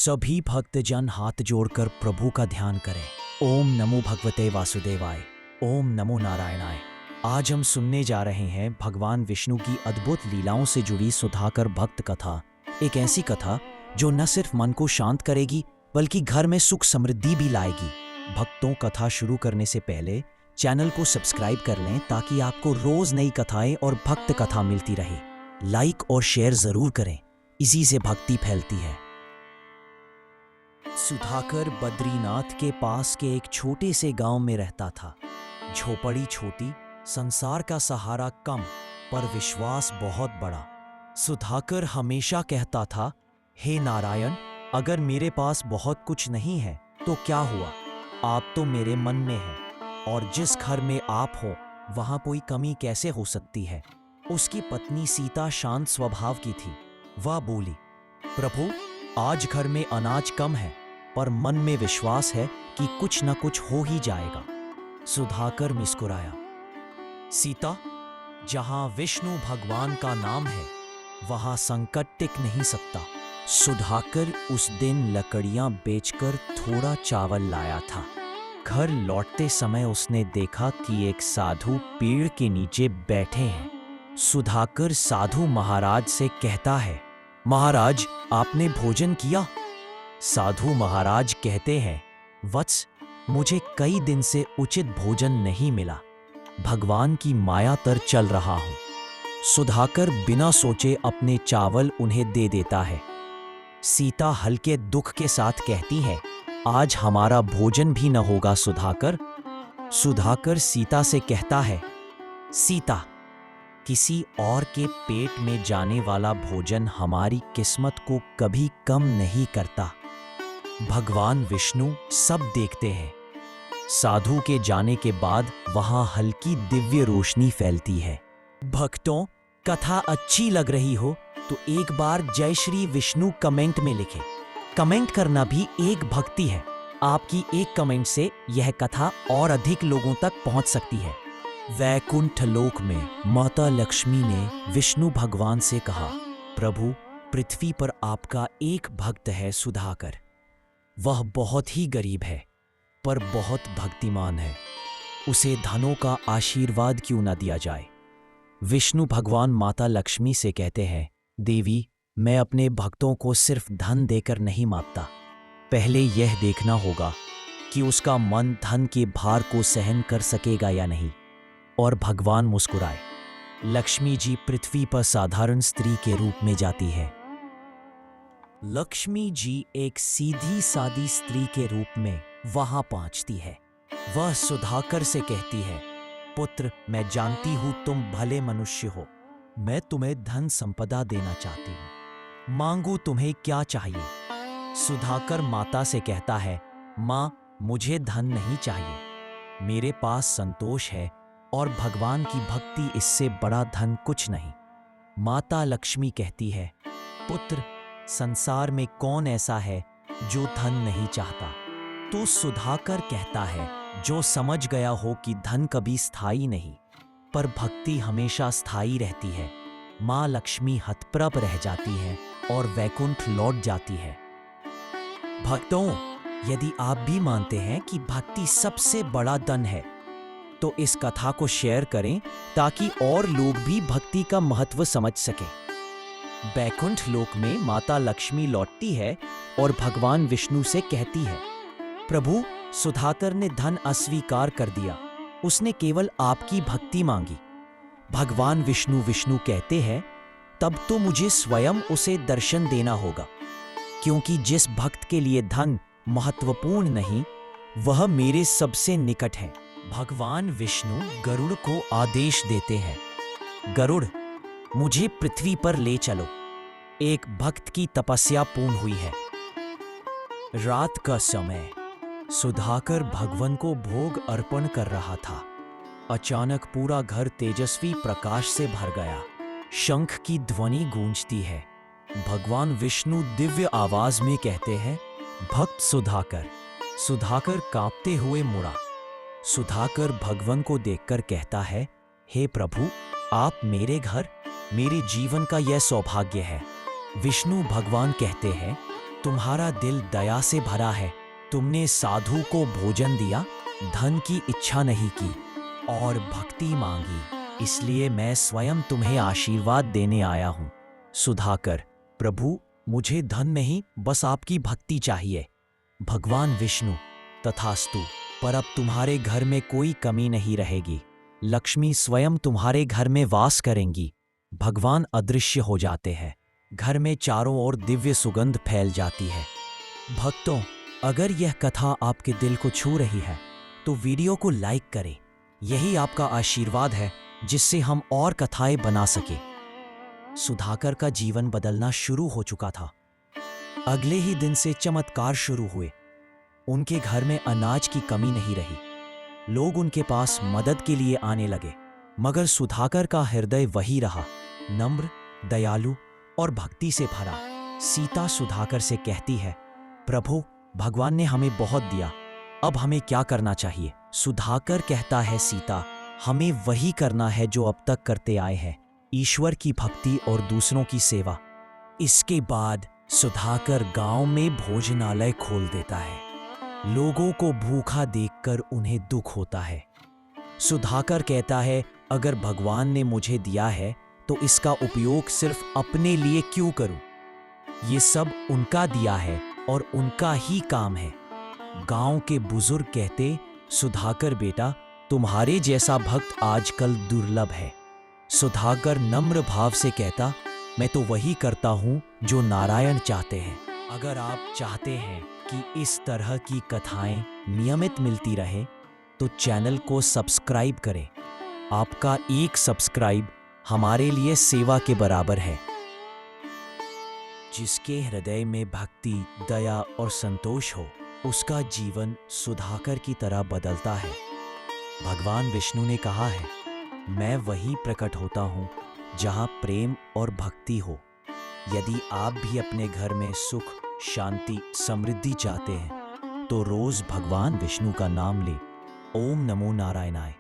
सभी भक्तजन हाथ जोड़कर प्रभु का ध्यान करें। ओम नमो भगवते वासुदेवाय, ओम नमो नारायणाय। आज हम सुनने जा रहे हैं भगवान विष्णु की अद्भुत लीलाओं से जुड़ी सुधाकर भक्त कथा। एक ऐसी कथा जो न सिर्फ मन को शांत करेगी बल्कि घर में सुख समृद्धि भी लाएगी। भक्तों, कथा शुरू करने से पहले चैनल को सब्सक्राइब कर लें ताकि आपको रोज नई कथाएं और भक्त कथा मिलती रहे। लाइक और शेयर जरूर करें, इसी से भक्ति फैलती है। सुधाकर बद्रीनाथ के पास के एक छोटे से गांव में रहता था। झोपड़ी छोटी, संसार का सहारा कम, पर विश्वास बहुत बड़ा। सुधाकर हमेशा कहता था, हे नारायण, अगर मेरे पास बहुत कुछ नहीं है तो क्या हुआ, आप तो मेरे मन में हैं, और जिस घर में आप हो वहां कोई कमी कैसे हो सकती है। उसकी पत्नी सीता शांत स्वभाव की थी। वह बोली, प्रभु, आज घर में अनाज कम है, पर मन में विश्वास है कि कुछ न कुछ हो ही जाएगा। सुधाकर मुस्कुराया। सीता, जहां विष्णु भगवान का नाम है वहां संकट टिक नहीं सकता। सुधाकर उस दिन लकड़ियां बेचकर थोड़ा चावल लाया था। घर लौटते समय उसने देखा कि एक साधु पेड़ के नीचे बैठे हैं। सुधाकर साधु महाराज से कहता है, महाराज, आपने भोजन किया? साधु महाराज कहते हैं, वत्स, मुझे कई दिन से उचित भोजन नहीं मिला, भगवान की माया तर चल रहा हूं। सुधाकर बिना सोचे अपने चावल उन्हें दे देता है। सीता हल्के दुख के साथ कहती है, आज हमारा भोजन भी न होगा सुधाकर। सुधाकर सीता से कहता है, सीता, किसी और के पेट में जाने वाला भोजन हमारी किस्मत को कभी कम नहीं करता। भगवान विष्णु सब देखते हैं। साधु के जाने के बाद वहां हल्की दिव्य रोशनी फैलती है। भक्तों, कथा अच्छी लग रही हो तो एक बार जय श्री विष्णु कमेंट में लिखें। कमेंट करना भी एक भक्ति है। आपकी एक कमेंट से यह कथा और अधिक लोगों तक पहुंच सकती है। वैकुंठ लोक में माता लक्ष्मी ने विष्णु भगवान से कहा, प्रभु, पृथ्वी पर आपका एक भक्त है सुधाकर। वह बहुत ही गरीब है पर बहुत भक्तिमान है। उसे धनों का आशीर्वाद क्यों न दिया जाए। विष्णु भगवान माता लक्ष्मी से कहते हैं, देवी, मैं अपने भक्तों को सिर्फ धन देकर नहीं मापता, पहले यह देखना होगा कि उसका मन धन के भार को सहन कर सकेगा या नहीं। और भगवान मुस्कुराए। लक्ष्मी जी पृथ्वी पर साधारण स्त्री के रूप में जाती है। लक्ष्मी जी एक सीधी सादी स्त्री के रूप में वहां पहुंचती है। वह सुधाकर से कहती है, पुत्र, मैं जानती हूं तुम भले मनुष्य हो। मैं तुम्हें धन संपदा देना चाहती हूं। मांगू तुम्हें क्या चाहिए? सुधाकर माता से कहता है, मां, मुझे धन नहीं चाहिए। मेरे पास संतोष है और भगवान की भक्ति, इससे बड़ा धन कुछ नहीं। माता लक्ष्मी कहती है, पुत्र, संसार में कौन ऐसा है जो धन नहीं चाहता? तो सुधाकर कहता है, जो समझ गया हो कि धन कभी स्थायी नहीं, पर भक्ति हमेशा स्थायी रहती है। माँ लक्ष्मी हतप्रभ रह जाती है और वैकुंठ लौट जाती है। भक्तों, यदि आप भी मानते हैं कि भक्ति सबसे बड़ा धन है तो इस कथा को शेयर करें ताकि और लोग भी भक्ति का महत्व समझ सकें। वैकुंठ लोक में माता लक्ष्मी लौटती है और भगवान विष्णु से कहती है, प्रभु, सुधाकर ने धन अस्वीकार कर दिया, उसने केवल आपकी भक्ति मांगी। भगवान विष्णु कहते हैं, तब तो मुझे स्वयं उसे दर्शन देना होगा, क्योंकि जिस भक्त के लिए धन महत्वपूर्ण नहीं, वह मेरे सबसे निकट है। भगवान विष्णु गरुड़ को आदेश देते हैं, गरुड़, मुझे पृथ्वी पर ले चलो। एक भक्त की तपस्या पूर्ण हुई है। रात का समय सुधाकर भगवान को भोग अर्पण कर रहा था। अचानक पूरा घर तेजस्वी प्रकाश से भर गया। शंख की ध्वनि गूंजती है। भगवान विष्णु दिव्य आवाज में कहते हैं, भक्त सुधाकर। सुधाकर कांपते हुए मुड़ा। सुधाकर भगवान को देखकर कहता है, हे प्रभु, आप मेरे घर, मेरे जीवन का यह सौभाग्य है। विष्णु भगवान कहते हैं, तुम्हारा दिल दया से भरा है। तुमने साधु को भोजन दिया, धन की इच्छा नहीं की और भक्ति मांगी, इसलिए मैं स्वयं तुम्हें आशीर्वाद देने आया हूँ। सुधाकर, प्रभु मुझे धन नहीं, बस आपकी भक्ति चाहिए। भगवान विष्णु, तथास्तु, पर अब तुम्हारे घर में कोई कमी नहीं रहेगी। लक्ष्मी स्वयं तुम्हारे घर में वास करेंगी। भगवान अदृश्य हो जाते हैं। घर में चारों ओर दिव्य सुगंध फैल जाती है। भक्तों, अगर यह कथा आपके दिल को छू रही है तो वीडियो को लाइक करें। यही आपका आशीर्वाद है जिससे हम और कथाएं बना सके। सुधाकर का जीवन बदलना शुरू हो चुका था। अगले ही दिन से चमत्कार शुरू हुए। उनके घर में अनाज की कमी नहीं रही। लोग उनके पास मदद के लिए आने लगे। मगर सुधाकर का हृदय वही रहा, नम्र, दयालु और भक्ति से भरा। सीता सुधाकर से कहती है, प्रभु भगवान ने हमें बहुत दिया, अब हमें क्या करना चाहिए? सुधाकर कहता है, सीता हमें वही करना है जो अब तक करते आए हैं, ईश्वर की भक्ति और दूसरों की सेवा। इसके बाद सुधाकर गांव में भोजनालय खोल देता है। लोगों को भूखा देखकर उन्हें दुख होता है। सुधाकर कहता है, अगर भगवान ने मुझे दिया है तो इसका उपयोग सिर्फ अपने लिए क्यों करूं? ये सब उनका दिया है और उनका ही काम है। गांव के बुजुर्ग कहते, सुधाकर बेटा, तुम्हारे जैसा भक्त आजकल दुर्लभ है। सुधाकर नम्र भाव से कहता, मैं तो वही करता हूं जो नारायण चाहते हैं। अगर आप चाहते हैं कि इस तरह की कथाएं नियमित मिलती रहे तो चैनल को सब्सक्राइब करें। आपका एक सब्सक्राइब हमारे लिए सेवा के बराबर है। जिसके हृदय में भक्ति, दया और संतोष हो, उसका जीवन सुधाकर की तरह बदलता है। भगवान विष्णु ने कहा है, मैं वही प्रकट होता हूँ जहाँ प्रेम और भक्ति हो। यदि आप भी अपने घर में सुख, शांति, समृद्धि चाहते हैं तो रोज भगवान विष्णु का नाम ले। ओम नमो नारायणाय।